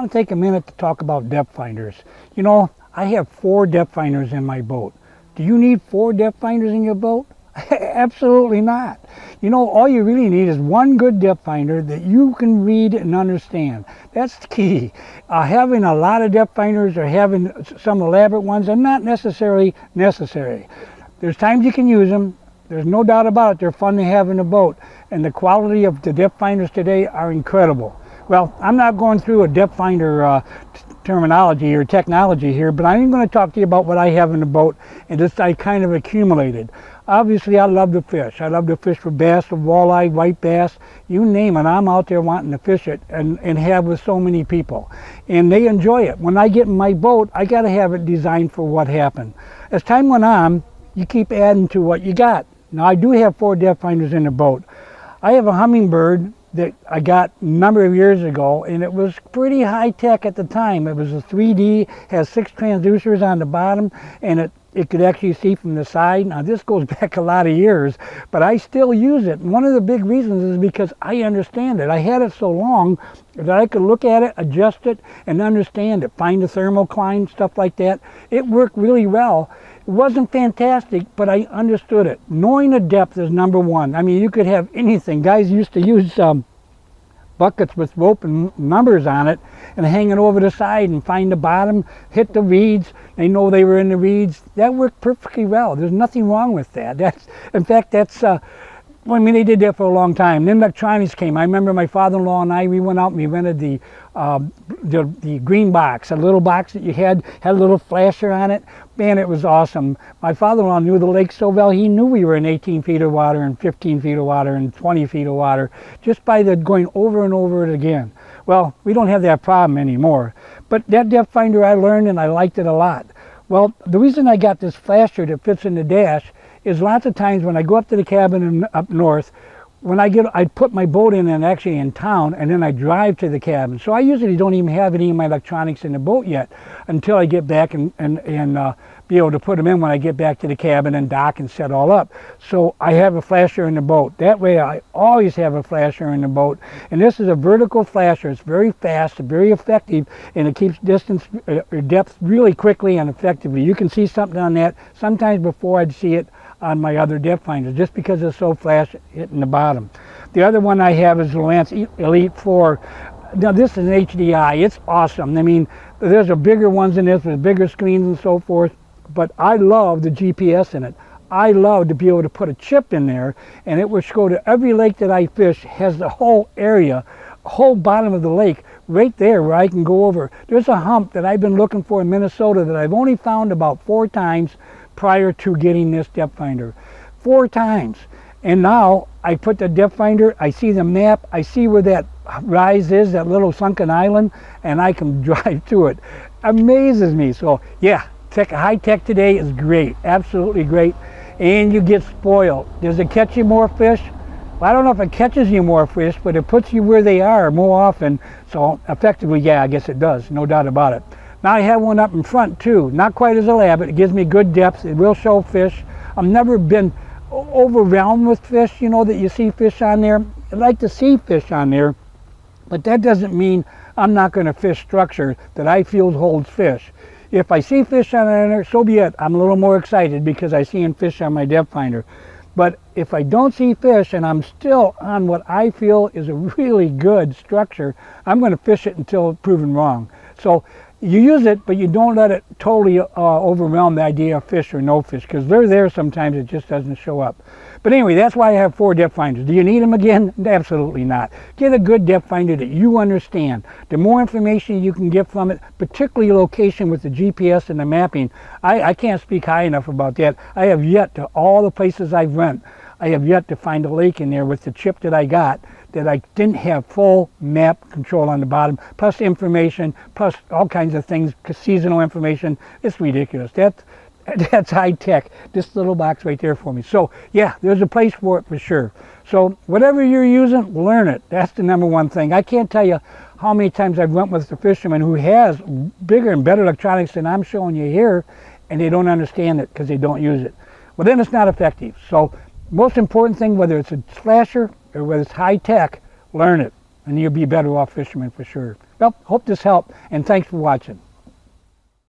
want to take a minute to talk about depth finders. You know, I have 4 depth finders in my boat. Do you need 4 depth finders in your boat? Absolutely not. You know, all you really need is one good depth finder that you can read and understand. That's the key. Having a lot of depth finders or having some elaborate ones are not necessarily necessary. There's times you can use them. There's no doubt about it. They're fun to have in a boat. And the quality of the depth finders today are incredible. Well, I'm not going through a depth finder terminology or technology here, but I'm going to talk to you about what I have in the boat and just I kind of accumulated. Obviously, I love to fish. I love to fish for bass, for walleye, white bass, you name it. I'm out there wanting to fish it and have with so many people. And they enjoy it. When I get in my boat, I got to have it designed for what happened. As time went on, you keep adding to what you got. Now, I do have 4 depth finders in the boat. I have a Humminbird that I got a number of years ago, and it was pretty high tech at the time. It was a 3D, has 6 transducers on the bottom, and it could actually see from the side. Now this goes back a lot of years, but I still use it. And one of the big reasons is because I understand it. I had it so long that I could look at it, adjust it, and understand it. Find the thermocline, stuff like that. It worked really well. It wasn't fantastic, but I understood it. Knowing the depth is number one. I mean, you could have anything. Guys used to use buckets with rope and numbers on it and hang it over the side and find the bottom, hit the reeds. They know they were in the reeds. That worked perfectly well. There's nothing wrong with that. In fact, I mean, they did that for a long time. Then electronics came. I remember my father-in-law and we went out and we rented the green box, a little box that you had a little flasher on it. Man, it was awesome. My father-in-law knew the lake so well, he knew we were in 18 feet of water and 15 feet of water and 20 feet of water just by going over and over it again. Well, we don't have that problem anymore. But that depth finder I learned and I liked it a lot. Well, the reason I got this flasher that fits in the dash is lots of times when I go up to the cabin up north, I put my boat in and actually in town, and then I drive to the cabin. So I usually don't even have any of my electronics in the boat yet until I get back and be able to put them in when I get back to the cabin and dock and set all up. So I have a flasher in the boat. That way I always have a flasher in the boat. And this is a vertical flasher. It's very fast, very effective, and it keeps distance or depth really quickly and effectively. You can see something on that sometimes before I'd see it on my other depth finders, just because it's so flash hitting the bottom. The other one I have is the Lance Elite 4. Now this is an HDI. It's awesome. I mean, there's a bigger ones in this with bigger screens and so forth, but I love the GPS in it. I love to be able to put a chip in there, and it will go to every lake that I fish, has the whole area, whole bottom of the lake right there where I can go over. There's a hump that I've been looking for in Minnesota that I've only found about 4 times prior to getting this depth finder. 4 times. And now I put the depth finder, I see the map, I see where that rise is, that little sunken island, and I can drive to it. Amazes me. So yeah, high tech today is great, absolutely great. And you get spoiled. Does it catch you more fish? Well, I don't know if it catches you more fish, but it puts you where they are more often. So effectively, yeah, I guess it does, no doubt about it. Now I have one up in front too, not quite as elaborate. It gives me good depth. It will show fish. I've never been overwhelmed with fish, you know, that you see fish on there. I like to see fish on there, but that doesn't mean I'm not going to fish structure that I feel holds fish. If I see fish on there, so be it. I'm a little more excited because I see fish on my depth finder. But if I don't see fish and I'm still on what I feel is a really good structure, I'm going to fish it until proven wrong. So you use it, but you don't let it totally overwhelm the idea of fish or no fish, because they're there sometimes, it just doesn't show up. But anyway, that's why I have 4 depth finders. Do you need them again? Absolutely not. Get a good depth finder that you understand. The more information you can get from it, particularly location with the GPS and the mapping, I can't speak high enough about that. I have yet to, all the places I've went, I have yet to find a lake in there with the chip that I got that I didn't have full map control on the bottom, plus information, plus all kinds of things, seasonal information. It's ridiculous. That's high tech, this little box right there for me. So yeah, there's a place for it for sure. So whatever you're using, learn it. That's the number one thing. I can't tell you how many times I've went with a fisherman who has bigger and better electronics than I'm showing you here, and they don't understand it because they don't use it. Well, then it's not effective. So most important thing, whether it's a slasher or whether it's high tech, learn it, and you'll be better off fisherman for sure. Well, hope this helped, and thanks for watching.